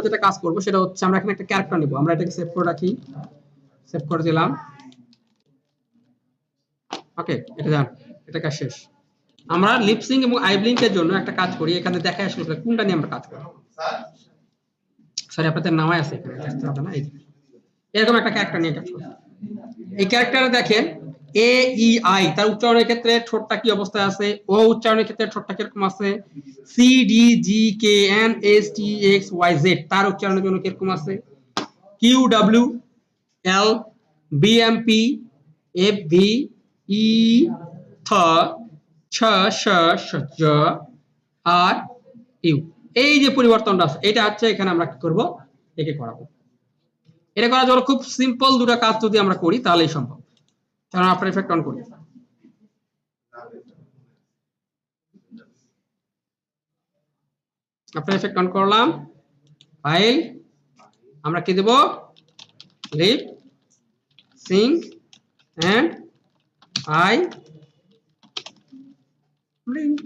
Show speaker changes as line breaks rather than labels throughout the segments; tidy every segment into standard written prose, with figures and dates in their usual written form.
যেটা কাজ করব সেটা হচ্ছে আমরা এখানে একটা ক্যারেক্টার নিব, আমরা এটাকে সেভ করে রাখি, সেভ করে দিলাম। ওকে, এটা যান, এটা কাজ শেষ। আমরা লিপসিং এবং আই ব্লিঙ্কের জন্য একটা কাজ করি, এখানে দেখা আসলে কোনটা নিয়ে আমরা কাজ করি। সরি, আপনাদের নামায় আছে এখানে, দেখতে হবে না। এরকম একটা ক্যারেক্টার নিয়ে কাজ করি। এই ক্যারেক্টারে দেখেন এ ই আই, তার উচ্চারণের ক্ষেত্রে ঠোঁটটা কি অবস্থায় আছে, ও উচ্চারণের ক্ষেত্রে ঠোঁটটা কিরকম আছে, C D G K N S T X Y Z তার উচ্চারণের জন্য কিরকম আছে, Q W L B M P F V E থ ছ স স জ আর ইউ, এই যে পরিবর্তনটা আছে এটা হচ্ছে এখানে আমরা কি করব, একে করাবো। এটা করার জন্য খুব সিম্পল দুটো কাজ যদি আমরা করি তাহলেই সম্ভব। কারণ আফটার ইফেক্ট অন করি, আফটার ইফেক্ট অন করলাম, ফাইল, আমরা কি দেব, lip sync and eye blink.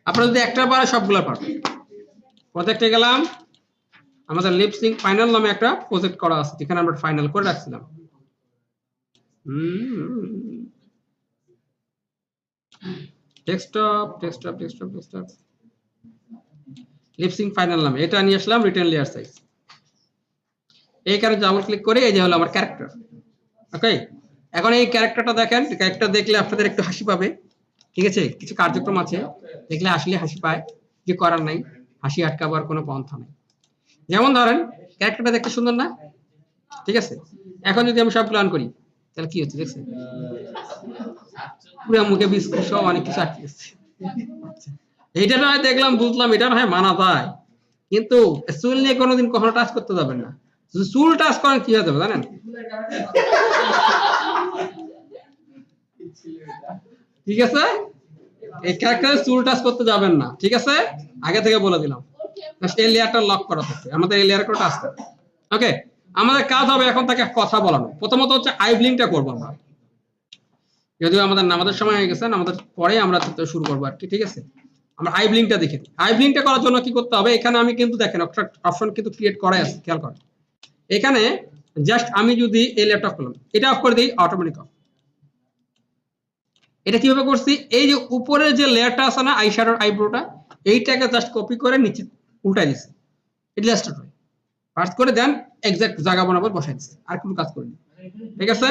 আপনারা যদি একটা বার সবগুলো পারবেন। প্রজেক্টে গেলাম, আমাদের লিপ সিঙ্ক ফাইনাল নামে একটা প্রজেক্ট করা আছে যেখানে আমরা ফাইনাল করে রাখছিলাম। Desktop desktop desktop desktop lip sync final নামে এটা নিয়ে আসলাম, রিটেন লেয়ার সাইজ। এইখানে ডাবল ক্লিক করে এই যে হলো আমার ক্যারেক্টার। ওকে, এখন এই ক্যারেক্টারটা দেখেন, ক্যারেক্টার দেখলে আপনাদের একটু হাসি পাবে, ঠিক আছে, কিছু কার্যক্রম আছে দেখলে আসলে হাসি পায়, যে করার নাই, হাসি আটকাবার কোনো পন্থা নেই। যেমন ধরেন ক্যারেক্টারটা দেখতে সুন্দর না, ঠিক আছে, এখন যদি আমি সব প্ল্যান করি তাহলে কি হচ্ছে দেখছেন, পুরো মুখে বিস্কুট সব অনেক কিছু আটকে গেছে। এইটা নয় দেখলাম বুঝলাম এটা নয় মানা যায়, কিন্তু চুল নিয়ে কোনোদিন কখনো টাচ করতে যাবেন না, যদি চুল টাচ করেন কি হয়ে যাবে জানেন, ঠিক আছে, এই ক্যারেক্টারে চুল টাচ করতে যাবেন না, ঠিক আছে, আগে থেকে বলে দিলাম। এই লেয়ারটা লক করা থাকবে, আমাদের এই লেয়ার করে টাচ করতে। ওকে, আমাদের কাজ হবে এখন তাকে কথা বলানো। প্রথমত হচ্ছে আই ব্লিঙ্কটা করবো আমরা, যদিও আমাদের নামাজের সময় হয়ে গেছে, আমাদের পরে আমরা শুরু করবো আর কি, ঠিক আছে। আমরা আই ব্লিঙ্কটা দেখে দিই। আই ব্লিঙ্কটা করার জন্য কি করতে হবে, এখানে আমি কিন্তু দেখেন অপশন কিন্তু ক্রিয়েট করাই আছে, খেয়াল করেন। এখানে জাস্ট আমি যদি এই ল্যাপটপ করলাম, এটা অফ করে দিই, অটোমেটিক অফ। এটা কিভাবে করছি, এই যে উপরে যে লেয়ারটা আছে না আই শ্যাডোর আইব্রোটা, এইটাকে জাস্ট কপি করে নিচে উল্টাই দিছি, এটা লাস্ট হয় ফার্স্ট করে দেন এক্সাক্ট জায়গা বরাবর বসাই দিছি, আর কোনো কাজ করিনি, ঠিক আছে।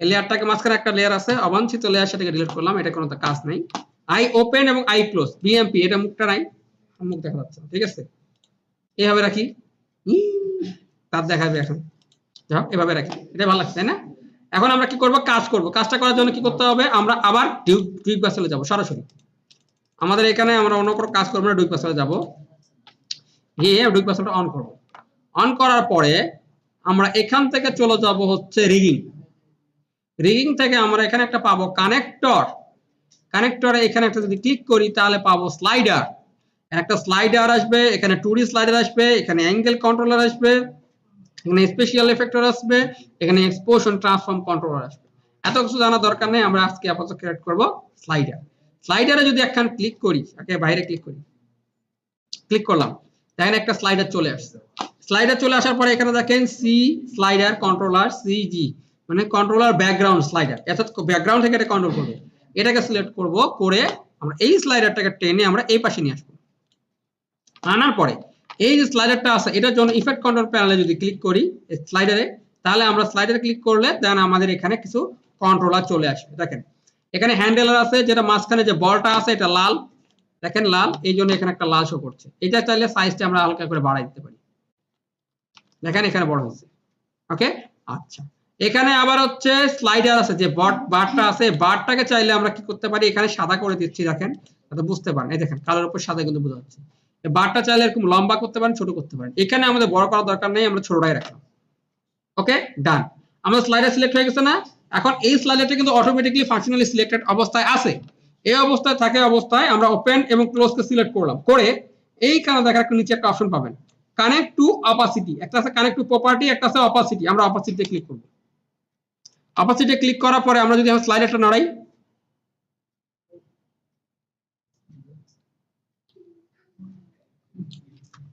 এই লেয়ারটাকে মাঝখানে একটা লেয়ার আছে অবাঞ্ছিত লেয়ার, সেটাকে ডিলিট করলাম, এটা কোনো কাজ নাই। আই ওপেন এবং আই ক্লোজ বিএমপি, এটা মুখটা নাই, মুখ দেখা যাচ্ছে, ঠিক আছে, এইভাবে রাখি, তার দেখাবে এখন, যাও এভাবে রাখি, এটা ভালো লাগছে তাই না। এখন আমরা কি করব, কাজ করব, কাজটা করার জন্য কি করতে হবে, আমরা আবার ডুইক বাসেলে যাব সরাসরি। আমাদের এখানে আমরা অন্য কোনো কাজ করব না, ডুইক বাসেলে যাব, গিয়ে ডুইক বাসেলটা অন করব। অন করার পরে আমরা এখান থেকে চলে যাব হচ্ছে রিগিং। রিগিং থেকে আমরা এখানে একটা পাবো কানেক্টর, কানেক্টরে এখানে একটা যদি ক্লিক করি তাহলে পাবো স্লাইডার, একটা স্লাইডার আসবে, এখানে 2D স্লাইডার আসবে, এখানে অ্যাঙ্গেল কন্ট্রোলার আসবে, এখানে স্পেশাল এফেক্টর আসবে, এখানে এক্সপোশন ট্রান্সফর্ম কন্ট্রোলার আসবে। এত কিছু জানা দরকার নেই, আমরা আজকে আপাতত ক্রিয়েট করব স্লাইডার। স্লাইডারে যদি একখান ক্লিক করি, ওকে বাইরে ক্লিক করি, ক্লিক করলাম, দেখেন একটা স্লাইডার চলে আসছে। স্লাইডার চলে আসার পরে এখানে দেখেন সি স্লাইডার কন্ট্রোলার সিজি, মানে কন্ট্রোলার ব্যাকগ্রাউন্ড স্লাইডার, অর্থাৎ ব্যাকগ্রাউন্ড থেকে এটা কন্ট্রোল করবে। এটাকে সিলেক্ট করব, করে আমরা এই স্লাইডারটাকে টেনে আমরা এই পাশে নিয়ে আসবো। আনার পরে এই যে স্লাইডারটা আছে এটার জন্য ইফেক্ট কন্ট্রোল প্যানেলে যদি ক্লিক করি স্লাইডারে, তাহলে আমরা স্লাইডারে ক্লিক করলে দেন আমাদের এখানে কিছু কন্ট্রোলার চলে আসবে। দেখেন এখানে হ্যান্ডেলার আছে, যেটা মাঝখানে যে বলটা আছে এটা লাল, দেখেন লাল, এই জন্য এখানে একটা লাল শো করছে। এটা চাইলে সাইজটা আমরা হালকা করে বাড়াই দিতে পারি, দেখেন এখানে বড় হচ্ছে। ওকে, আচ্ছা, এখানে আবার হচ্ছে স্লাইডার আছে, যে বারটা আছে, বারটাকে চাইলে আমরা কি করতে পারি, এখানে সাদা করে দিচ্ছি, দেখেন তাতে বুঝতে পারেন, এই দেখেন কালোর উপর সাদা কিন্তু বোঝা যাচ্ছে। বারটা চাইলে এরকম লম্বা করতে পারেন, ছোট করতে পারেন, এখানে আমাদের বড় করার দরকার নেই, আমরা ছোটটাই রাখলাম। ওকে, ডান, আমাদের স্লাইডার সিলেক্ট হয়ে গেছে না। এখন এই স্লাইডারটা কিন্তু অটোমেটিক্যালি ফাংশনালি সিলেক্টেড অবস্থায় আছে। এই অবস্থায় থাকে অবস্থায় আমরা ওপেন এবং ক্লোজ কে সিলেক্ট করলাম, করে এইখানে দেখা একটা নিচে একটা অপশন পাবেন কানেক্ট টু অপাসিটি, একটা আছে কানেক্ট টু প্রপার্টি, একটা আছে অপাসিটি, আমরা অপাসিটিতে ক্লিক করব। অপাসিটিতে ক্লিক করার পরে আমরা যদি স্লাইডারটা নাড়াই,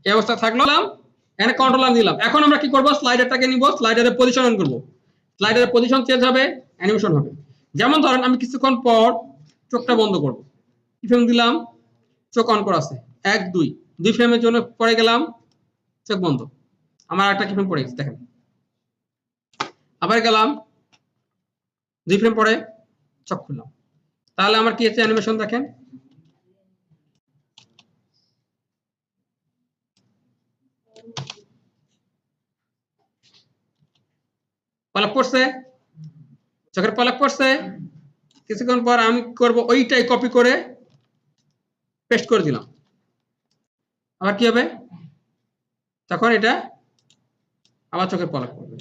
এই অবস্থা থাকলো, এখানে কন্ট্রোলার দিলাম। এখন আমরা কি করব, স্লাইডারটাকে নিব, স্লাইডারের পজিশন অন করব, স্লাইডারের পজিশন চেঞ্জ হবে, অ্যানিমেশন হবে। যেমন ধরেন আমি কিছুক্ষণ পর চোখটা বন্ধ করব, কি ফ্রেম দিলাম, চোখ অন করা আছে, 1 2 দুই ফ্রেমের জন্য পরে গেলাম, চোখ বন্ধ, আমার একটা কি ফ্রেম পড়ে গেছে দেখেন, আবার গেলাম 2 ফ্রেম পরে চোখ খুললাম, তাহলে আমার কি আছে অ্যানিমেশন দেখেন, পলক পড়ছে, চোখের পলক পড়ছে। কিছুক্ষণ পর আমি করব ওইটাই কপি করে পেস্ট করে দিলাম, আবার কি হবে, তখন এটা আবার চোখের পলক পড়বে।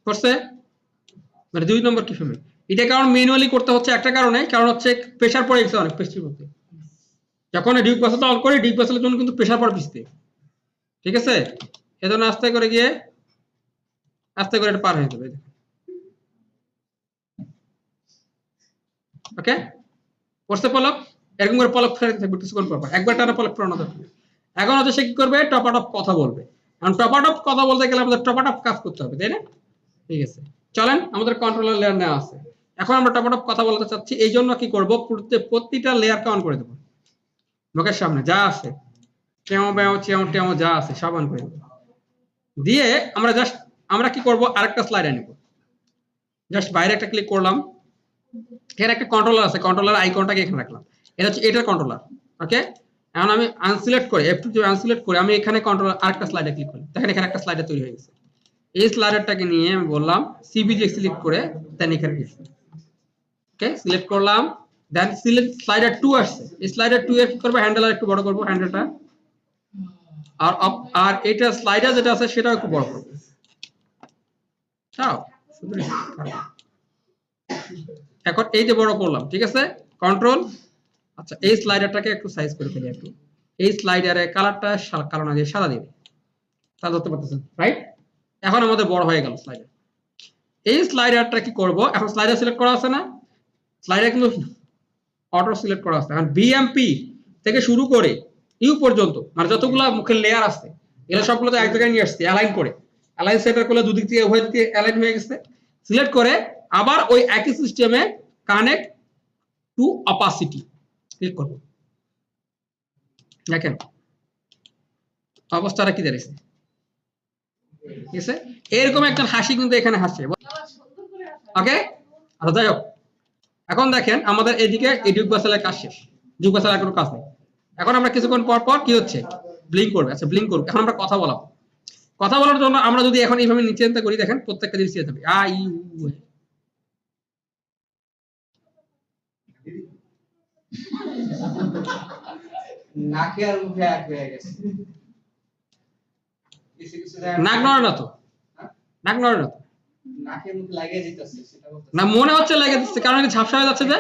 করছে মানে 2 নম্বর কি ফ্রেমে, এটা কারণ ম্যানুয়ালি করতে হচ্ছে একটা কারণে, কারণ হচ্ছে প্রেসার পড়ে গেছে অনেক পেস্টের মধ্যে, যখন ডিউক পাসলটা অন করি ডিউক পাসলের জন্য কিন্তু প্রেসার পড়ে পিছতে, ঠিক আছে, এজন্য আস্তে করে গিয়ে আস্তে করে এটা পার হয়ে যাবে। ওকে, করছে পলক, এরকম করে পলক ফেরাতে থাকবে কিছুক্ষণ পর, একবার টানা পলক ফেরানো যাবে। এখন হচ্ছে সে কি করবে, টপ আপ কথা বলবে, কারণ টপ আপ কথা বলতে গেলে আমাদের টপ আপ কাজ করতে হবে, তাই না? ঠিক আছে, চলেন, আমাদের কন্ট্রোলার লেয়ার নেওয়া আছে, এখন আমরা টপ আপ কথা বলতে চাচ্ছি, এই জন্য কি করব, প্রতিটা লেয়ারকে অন করে দেবো, লোকের সামনে যা আছে চেও বেও চেও টেও যা আছে সব অন করে দেবো, দিয়ে আমরা জাস্ট আমরা কি করব, আরেকটা স্লাইডার নিব, জাস্ট বাইরে একটা ক্লিক করলাম, এখানে একটা কন্ট্রোলার আছে, কন্ট্রোলার আইকনটাকে এখানে রাখলাম, এটা হচ্ছে এটার কন্ট্রোলার। ওকে, এখন আমি আনসিলেক্ট করে F2 আনসিলেক্ট করে আমি এখানে কন্ট্রোলার আরেকটা স্লাইডার ক্লিক করি, দেখেন এখানে একটা স্লাইডার তৈরি হয়ে গেছে। এই স্লাইডারটাকে নিয়ে আমি বললাম সিবিজি সিলেক্ট করে দেন এখানে ক্লিক, ওকে সিলেক্ট করলাম, দেন সিলেক্ট স্লাইডার 2 আসছে, এই স্লাইডার 2 এর কি করব, হ্যান্ডেল একটু বড় করব, হ্যান্ডেলটা আর আর এটা স্লাইডার যেটা আছে সেটাও একটু বড় করব, চাও শুধু এখন এই যে বড় করলাম, ঠিক আছে, কন্ট্রোল। আচ্ছা, এই স্লাইডারটাকে একটু সাইজ করে ফেলি একটু, এই স্লাইডারে কালারটা কালো না দিয়ে সাদা দিবে, তা ধরতে পারতেছেন, রাইট? এখন আমাদের বড় হয়ে গেল স্লাইডার। এই স্লাইডারটা কি করব, এখন স্লাইডার সিলেক্ট করা আছে না, স্লাইডার কিন্তু অটো সিলেক্ট করা আছে, এখন বিএমপি থেকে শুরু করে ইউ পর্যন্ত মানে যতগুলো মুখের লেয়ার আছে এগুলো সবগুলো তো এক জায়গায় নিয়ে আসছে, অ্যালাইন করে, অ্যালাইন সেন্টার করলে দুদিক থেকে উভয় দিকে অ্যালাইন হয়ে গেছে, সিলেক্ট করে আবার ওই একই সিস্টেমে কানেক্ট টু অপাসিটি ক্লিক করব, দেখেন অবস্থাটা কি দাঁড়িয়েছে, ঠিক আছে, এরকম একটা হাসি কিন্তু এখানে হাসছে, ওকে। আচ্ছা যাই হোক, এখন দেখেন আমাদের এদিকে এই ডিউক বাসেলের কাজ শেষ, ডিউক বাসেলের কোনো কাজ নেই, এখন আমরা কিছুক্ষণ পর পর কি হচ্ছে, ব্লিঙ্ক করবে, আচ্ছা ব্লিঙ্ক করবে, এখন আমরা কথা বলাবো, কথা বলার জন্য আমরা যদি এখন এইভাবে নিচে চিন্তা করি, দেখেন প্রত্যেকটা জিনিস যেতে হবে, আ ই উ নাকে আর মুখে এক হয়ে গেছে, নাক নড়ে না তো, নাক নড়ে না তো, নাকে মুখে লাগিয়ে দিতেছে সেটা না, মনে হচ্ছে লাগিয়ে দিতেছে, কারণ এটা ঝাপসা হয়ে যাচ্ছে যে,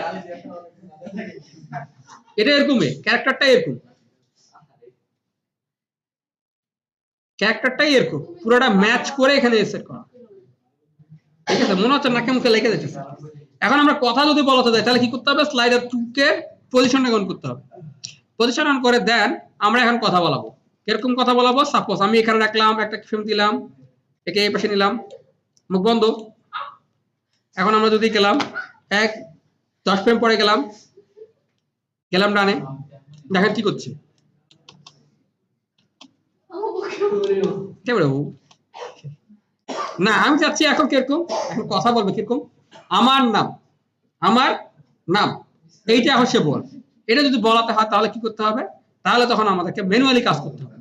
এটা এরকমই, ক্যারেক্টারটা এরকম, ক্যারেক্টারটাই এরকম পুরোটা ম্যাচ করে এখানে সেট করা, ঠিক আছে, মনে হচ্ছে নাকে মুখে লেগে যাচ্ছে। এখন আমরা কথা যদি বলতে যাই তাহলে কি করতে হবে, স্লাইডার 2 কে পজিশন অন করতে হবে, পজিশন অন করে দেন আমরা এখন কথা বলাবো, কিরকম কথা বলাবো, সাপোজ আমি এখানে রাখলাম, একটা ফ্রেম দিলাম, একে এই পাশে নিলাম, মুখ বন্ধ, এখন আমরা যদি গেলাম 10 ফ্রেম পরে গেলাম, গেলাম ডানে, দেখেন কি করছে, না আমি চাচ্ছি এখন কিরকম, এখন কথা বলবে কিরকম, আমার নাম, আমার নাম, এইটা হচ্ছে বল, এটা যদি বলাতে হয় তাহলে কি করতে হবে, তাহলে তখন আমাদেরকে ম্যানুয়ালি কাজ করতে হবে,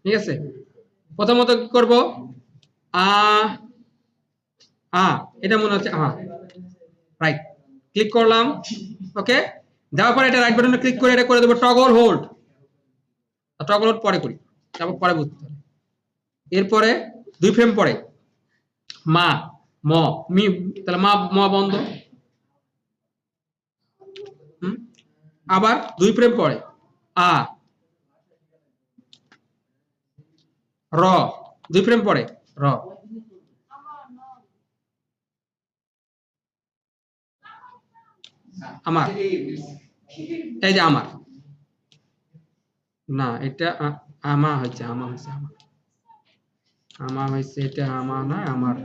ঠিক আছে, প্রথমত কি করব, আ এটা মনে হচ্ছে রাইট, ক্লিক করলাম, ওকে, দেওয়ার পরে এটা রাইট বাটনে ক্লিক করে এটা করে দেবো টগল হোল্ড, টগল হোল্ড পরে করি, তারপর পরে বুঝতে হবে, এরপরে 2 ফ্রেম পরে মা ম মি, তাহলে মা ম বন্ধ, আবার 2 ফ্রেম পরে আ র, 2 ফ্রেম পরে র, আমার, এই যে আমার, না এটা আমা হচ্ছে, আমা হচ্ছে, আমা, আমা হচ্ছে, এটা আমা না আমার।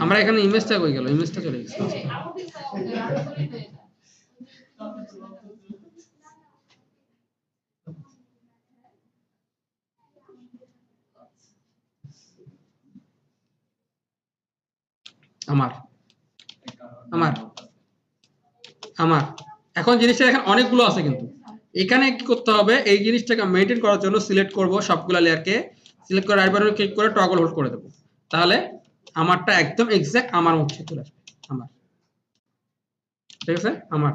আমরা এখানে ইমেজটা কই গেল, ইমেজটা চলে গেছে। আমার, আমার, আমার, এখন জিনিসটা এখানে অনেকগুলো আছে কিন্তু এখানে কি করতে হবে, এই জিনিসটাকে মেইনটেইন করার জন্য সিলেক্ট করব সবগুলা লেয়ারকে, সিলেক্ট করে রাইট বাটনে ক্লিক করে টগল হোল্ড করে দেব, তাহলে আমারটা একদম এক্সাক্ট আমার মতো চলে আসবে। আমার, ঠিক আছে, আমার,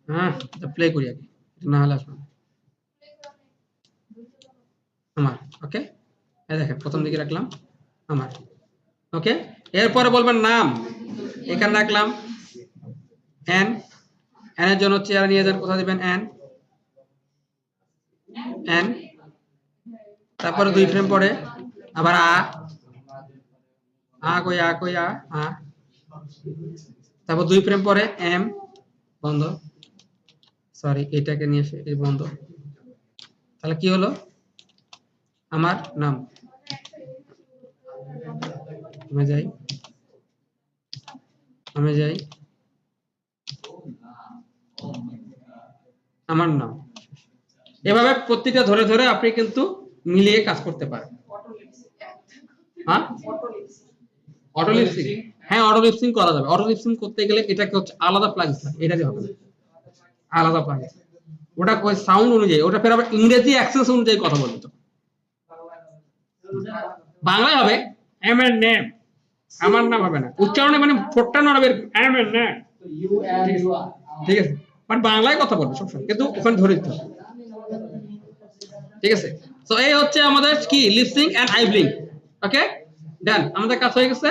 হ্যাঁ প্লে করি আগে, না হলে আসবে না। আমার, ওকে, এই দেখেন প্রথম দিকে রাখলাম আমার, ওকে। এরপরে বলবেন নাম, এখানে রাখলাম এন, এন এর জন্য চেয়ার নিয়ে যান, কোথায় দিবেন এন, এন, তারপরে 2 ফ্রেম পরে আবার কই আ, তারপর 2 ফ্রেম পরে এম, বন্ধ, সরি এটাকে নিয়ে এসে এই বন্ধ, তাহলে কি হলো, আমার নাম, আমি যাই, আমি যাই, আমার নাম। এভাবে প্রত্যেকটা ধরে ধরে আপনি কিন্তু মিলিয়ে কাজ করতে পারেন। হ্যাঁ, অটো লিপসিং, হ্যাঁ অটো লিপসিং করা যাবে। অটো লিপসিং করতে গেলে এটাকে হচ্ছে আলাদা প্লাগইন থাকে, এটা দিয়ে হবে না, আলাদা প্লাগইন, ওটা ওই সাউন্ড অনুযায়ী, ওটা ফের আবার ইংরেজি অ্যাক্সেস অনুযায়ী কথা বলবে, তো বাংলায় হবে এম এর নেম, আমার নাম হবে না, উচ্চারণে মানে ফোরটা নড়াবে এম এর নেম, ঠিক আছে, বাট বাংলায় কথা বলবে সবসময়, কিন্তু ওখানে ধরে দিতে হবে, ঠিক আছে। তো এই হচ্ছে আমাদের কি লিপসিং এন্ড আই ব্লিঙ্ক, ওকে ডান, আমাদের কাজ হয়ে গেছে।